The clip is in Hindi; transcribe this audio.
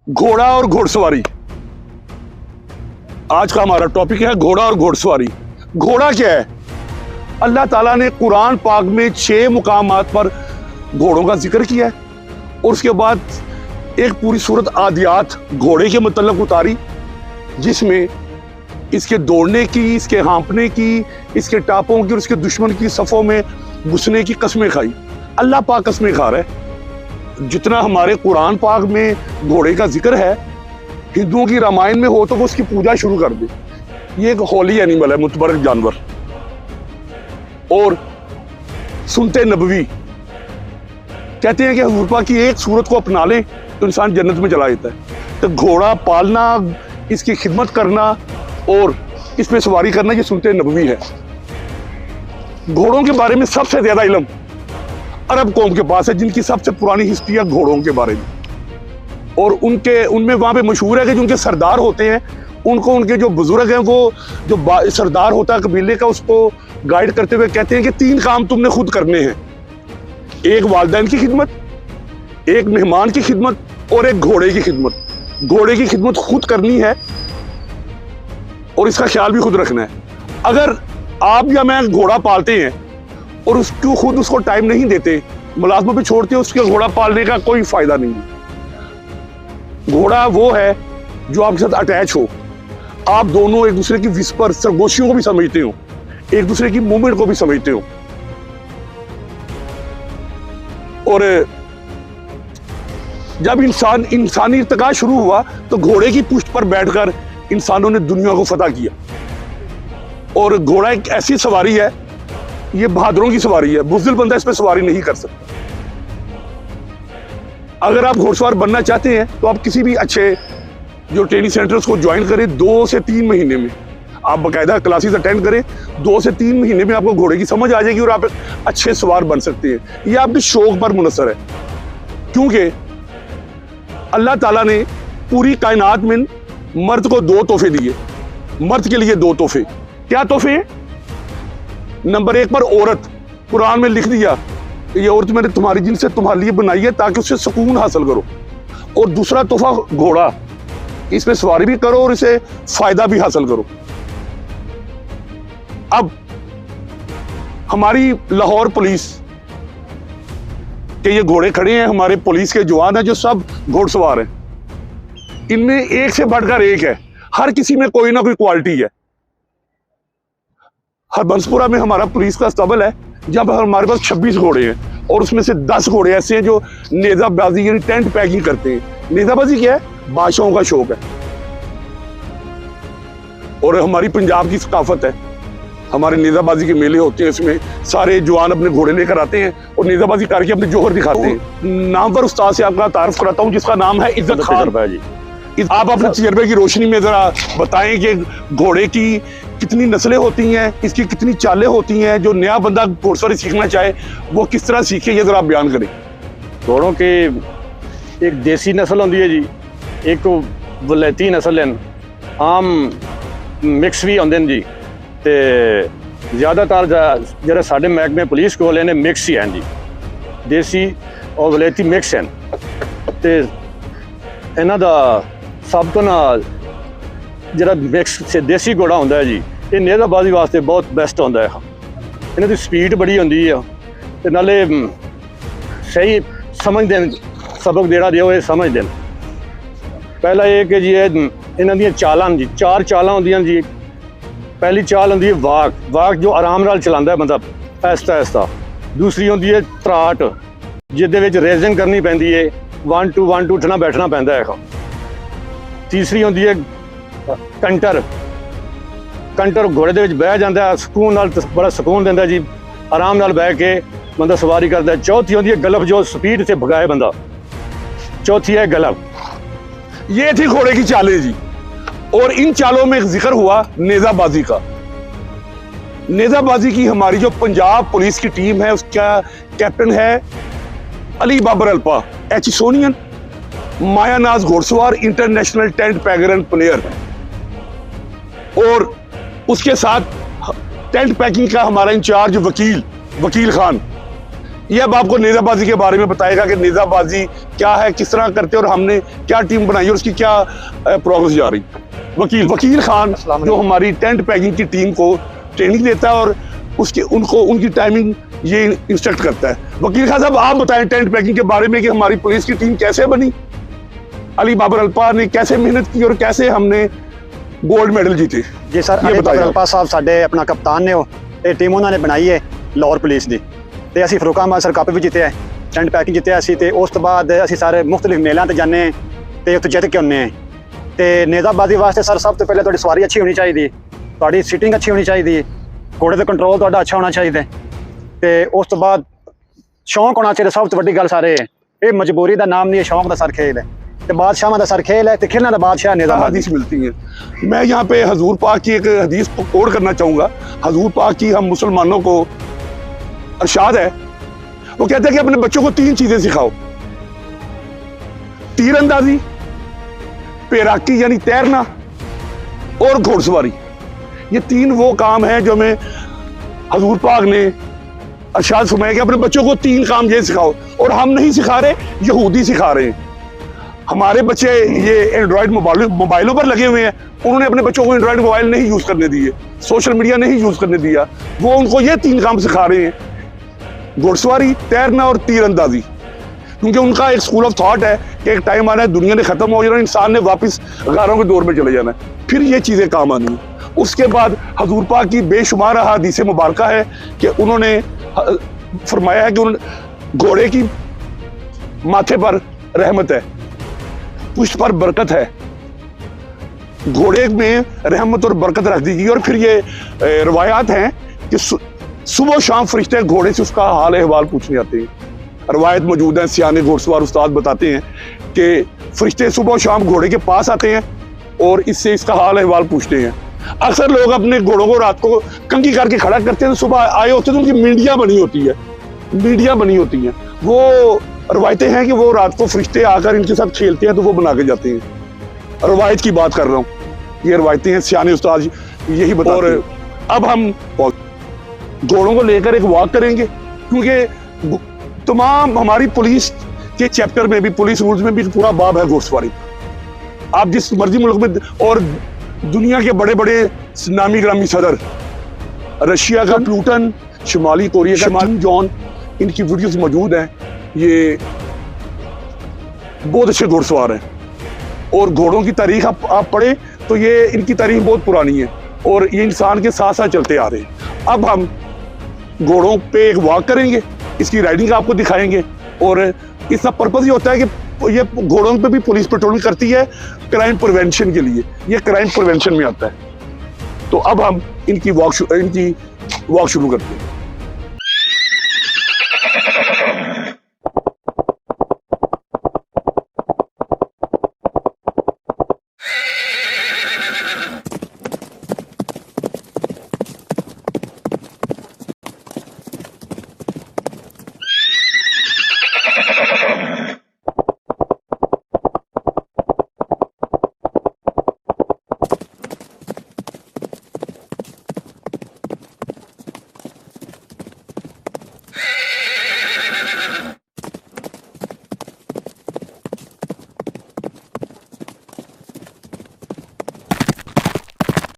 घोड़ा और घोड़सवारी। आज का हमारा टॉपिक है घोड़ा और घोड़सवारी। घोड़ा क्या है? अल्लाह ताला ने कुरान पाक में 6 मुकामात पर घोड़ों का जिक्र किया है और उसके बाद एक पूरी सूरत आदियात घोड़े के मतलब उतारी, जिसमें इसके दौड़ने की, इसके हाँपने की, इसके टापों की और इसके दुश्मन की सफ़ों में घुसने की कस्में खाई। अल्लाह पाक कस्में खा रहा है। जितना हमारे कुरान पाक में घोड़े का जिक्र है, हिंदुओं की रामायण में हो तो वो उसकी पूजा शुरू कर दे। ये एक होली एनिमल है, मुतबरक जानवर। और सुनते नबवी कहते हैं कि हुजूर पाक की एक सूरत को अपना लें तो इंसान जन्नत में चला जाता है। तो घोड़ा पालना, इसकी खिदमत करना और इस पे सवारी करना, ये सुनते नबवी है। घोड़ों के बारे में सबसे ज्यादा इल्म अरब कौम के पास है, जिनकी सबसे पुरानी हिस्ट्री है घोड़ों के बारे में। और उनमें वहाँ पे मशहूर है कि जो उनके सरदार होते हैं, उनको उनके जो बुजुर्ग हैं, वो जो सरदार होता है कबीले का, उसको गाइड करते हुए कहते हैं कि 3 काम तुमने खुद करने हैं। एक वालिदैन की खिदमत, एक मेहमान की खिदमत और एक घोड़े की खिदमत। घोड़े की खिदमत खुद करनी है और इसका ख्याल भी खुद रखना है। अगर आप या मैं घोड़ा पालते हैं और उसको खुद उसको टाइम नहीं देते, मुलाजमत पे छोड़ते हैं, उसके घोड़ा पालने का कोई फायदा नहीं है। घोड़ा वो है जो आपके साथ अटैच हो, आप दोनों एक दूसरे की विस्पर, सरगोशियों को भी समझते हो, एक दूसरे की मूवमेंट को भी समझते हो। और जब इंसानी इर्तिका शुरू हुआ तो घोड़े की पुष्ट पर बैठकर इंसानों ने दुनिया को फतह किया। और घोड़ा एक ऐसी सवारी है, ये बहादुरों की सवारी है, बुज़दिल बंदा इस पर सवारी नहीं कर सकता। अगर आप घोड़सवार बनना चाहते हैं तो आप किसी भी अच्छे जो ट्रेनिंग सेंटर्स को ज्वाइन करें, 2 से 3 महीने में आप बाकायदा क्लासेस अटेंड करें, 2 से 3 महीने में आपको घोड़े की समझ आ जाएगी और आप अच्छे सवार बन सकते हैं। ये आपके शौक पर मुनसर है, क्योंकि अल्लाह ताला ने पूरी कायनात में मर्द को 2 तोहफे दिए। मर्द के लिए 2 तोहफे। क्या तोहफे हैं? नंबर 1 पर औरत। कुरान में लिख दिया ये औरत मैंने तुम्हारी जिनसे तुम्हारे लिए बनाई है ताकि उससे सुकून हासिल करो। और दूसरा तोहफा घोड़ा, इसमें सवारी भी करो और इसे फायदा भी हासिल करो। अब हमारी लाहौर पुलिस के ये घोड़े खड़े हैं, हमारे पुलिस के जवान हैं जो सब घोड़सवार हैं। इनमें एक से बढ़कर एक है, हर किसी में कोई ना कोई क्वालिटी है। हरबंसपुरा में हमारा पुलिस का स्टबल है, जहाँ पर हमारे पास 26 घोड़े हैं और उसमें से 10 घोड़े ऐसे हैं जो नेजाबाजी यानी टेंट पैकिंग करते हैं। नेजाबाजी क्या है? बादशाहों का शौक है। और हमारी पंजाब की सकाफत है, हमारे नेजाबाजी के मेले होते हैं, इसमें सारे जवान अपने घोड़े लेकर आते हैं और नेजाबाजी करके अपने जोहर दिखाते हैं। नाम पर उस्ताद से आपका तारुफ कराता हूँ, जिसका नाम है इज्जत खान जी। आप अपने तजर्बे की रोशनी में जरा बताएं कि घोड़े की कितनी नस्लें होती हैं, इसकी कितनी चालें होती हैं, जो नया बंदा घोड़सवारी सीखना चाहे वो किस तरह सीखे, ये जरा बयान करें। घोड़ों की एक देसी नस्ल होती है जी, एक वलैती नस्ल है, आम मिक्स भी होंगे जी। तो ज़्यादातर जो साढ़े महकमे पुलिस को ने मिक्स ही हैं जी, देसी और वलैती मिक्स हैं। तो इन्हों का सब तो ना जो मिक्स से देसी घोड़ा होता है जी, ये नेजाबाजी वास्ते बहुत बेस्ट होता है। इन्हों की स्पीड बड़ी होती है, तो नाले सही समझते हैं, सबक देना दिया ये समझते हैं। पहला ये कि जी इन्हों दी चालां जी, 4 चालां होंदियां जी। पहली चाल होंदी है वाक जो आराम नाल चलाता है बंदा ऐसा ऐसा। दूसरी होंदी है त्राट, जिहदे विच रेजिंग करनी पैंदी है, 1 2 1 2 उठना बैठना पैंदा है। तीसरी होंदी है कंटर घोड़े दे विच बह जाता है, सुकून नाल, बड़ा सुकून देंदा जी, आराम नाल बह के बंदा सवारी करता है। चौथी होंदी है गलफ, जो स्पीड से भगाए बंदा। चौथी है गलफ। ये थी घोड़े की चालें जी। और इन चालों में एक जिक्र हुआ नेजाबाजी का। नेजाबाजी की हमारी जो पंजाब पुलिस की टीम है, उसका कैप्टन है अली बाबर अल्पा, एचिसोनियन, मायानाज घोड़सवार, international tent pegger and player. और उसके साथ टेंट पैकिंग का हमारा इंचार्ज वकील खान। ये अब आपको नेज़ाबाजी के बारे में बताएगा कि नेज़ाबाजी क्या है, किस तरह करते हैं और हमने क्या टीम बनाई और उसकी क्या प्रोग्रेस जा रही। वकील खान जो हमारी टेंट पैकिंग की टीम को ट्रेनिंग देता है और उनकी टाइमिंग ये इंस्ट्रक्ट करता है। वकील खान साहब, आप बताएं टेंट पैकिंग के बारे में कि हमारी पुलिस की टीम कैसे बनी, अली बाबर अल्पा ने कैसे मेहनत की और कैसे हमने गोल्ड मेडल जीते। जी सर, अली बाबर अल्पा साहब साडे अपना कप्तान ने ये टीम उन्होंने बनाई है लाहौर पुलिस की, तो असी फरूकाबाद सर कप भी जीते है, टेंट पैकिंग जीते असी, तो उस तो बाद असी सारे मुख्तलिफ मेलों से जाने तो उत्थे जित के आने हैं। तो नेज़ाबाजी वास्ते सर सब तो पहले थोड़ी सवारी अच्छी होनी चाहिए, थोड़ी सीटिंग अच्छी होनी चाहिए, घोड़े का कंट्रोल थोड़ा अच्छा होना चाहिए, तो उस तो बाद शौक होना चाहिए। सब तो वड्डी गल सारे ये मजबूरी का नाम नहीं है, शौक का सर खेल है, तो बादशाह का सर खेल है, तो खेलने का बादशाह नेज़ाबाजी हदीस मिलती है। मैं यहाँ पे हजूर पाक की एक हदीस को कोड करना चाहूँगा। हजूर पाक की हम मुसलमानों को इरशाद है, वो कहते हैं कि अपने बच्चों को 3 चीजें सिखाओ, तीरंदाजी, पैराकी यानी तैरना और घोड़सवारी। ये 3 वो काम हैं जो हमें हजूर पाक ने इरशाद फरमाया कि अपने बच्चों को 3 काम ये सिखाओ। और हम नहीं सिखा रहे, यहूदी सिखा रहे हैं। हमारे बच्चे ये एंड्रॉयड मोबाइलों पर लगे हुए हैं, उन्होंने अपने बच्चों को एंड्रॉयड मोबाइल नहीं यूज करने दिए, सोशल मीडिया नहीं यूज करने दिया, वो उनको ये 3 काम सिखा रहे हैं, घोड़सवारी, तैरना और तीरंदाजी। क्योंकि उनका एक स्कूल ऑफ थॉट है कि एक टाइम आना है, दुनिया ने खत्म हो जाना, इंसान ने वापस गारों के दौर में चले जाना है, फिर ये चीजें काम आनी है। उसके बाद हजूर पाक की बेशुमार हदीस मुबारक है कि उन्होंने फरमाया है कि घोड़े की माथे पर रहमत है, पुष्ट पर बरकत है, घोड़े में रहमत और बरकत रख दी गई। और फिर ये रवायात हैं कि सुबह शाम फरिश्ते घोड़े से उसका हाल अहवाल पूछने आते हैं। रवायत मौजूद है, सियाने घोड़सवार उस्ताद बताते हैं कि फरिश्ते सुबह शाम घोड़े के पास आते हैं और इससे इसका हाल अहवाल पूछते हैं। अक्सर लोग अपने घोड़ों को रात को कंघी करके खड़ा करते हैं, सुबह आए होते हैं तो उनकी मीडिया बनी होती है। वो रवायतें हैं कि वो रात को फरिश्ते आकर इनके साथ खेलते हैं तो वो बना के जाते हैं। रवायत की बात कर रहा हूँ, ये रवायतें हैं, सियाने उस्ताद यही बताते हैं। अब हम घोड़ों को लेकर एक वॉक करेंगे, क्योंकि तमाम हमारी पुलिस के चैप्टर में भी, पुलिस रूल्स में भी पूरा बाब है घोड़सवारी। आप जिस मर्जी मुल्क में, और दुनिया के बड़े बड़े नामी ग्रामी सदर, रशिया का प्लूटन, शुमाली कोरिया का किम जॉन, इनकी वीडियोस मौजूद हैं। ये बहुत अच्छे घोड़सवार हैं और घोड़ों की तारीख आप पढ़े तो ये इनकी तारीख बहुत पुरानी है और ये इंसान के साथ साथ चलते आ रहे हैं। अब हम घोड़ों पे एक वॉक करेंगे, इसकी राइडिंग आपको दिखाएंगे और इसका पर्पज ये होता है कि ये घोड़ों पे भी पुलिस पेट्रोलिंग करती है क्राइम प्रिवेंशन के लिए, ये क्राइम प्रिवेंशन में आता है। तो अब हम इनकी वॉक शुरू करते हैं।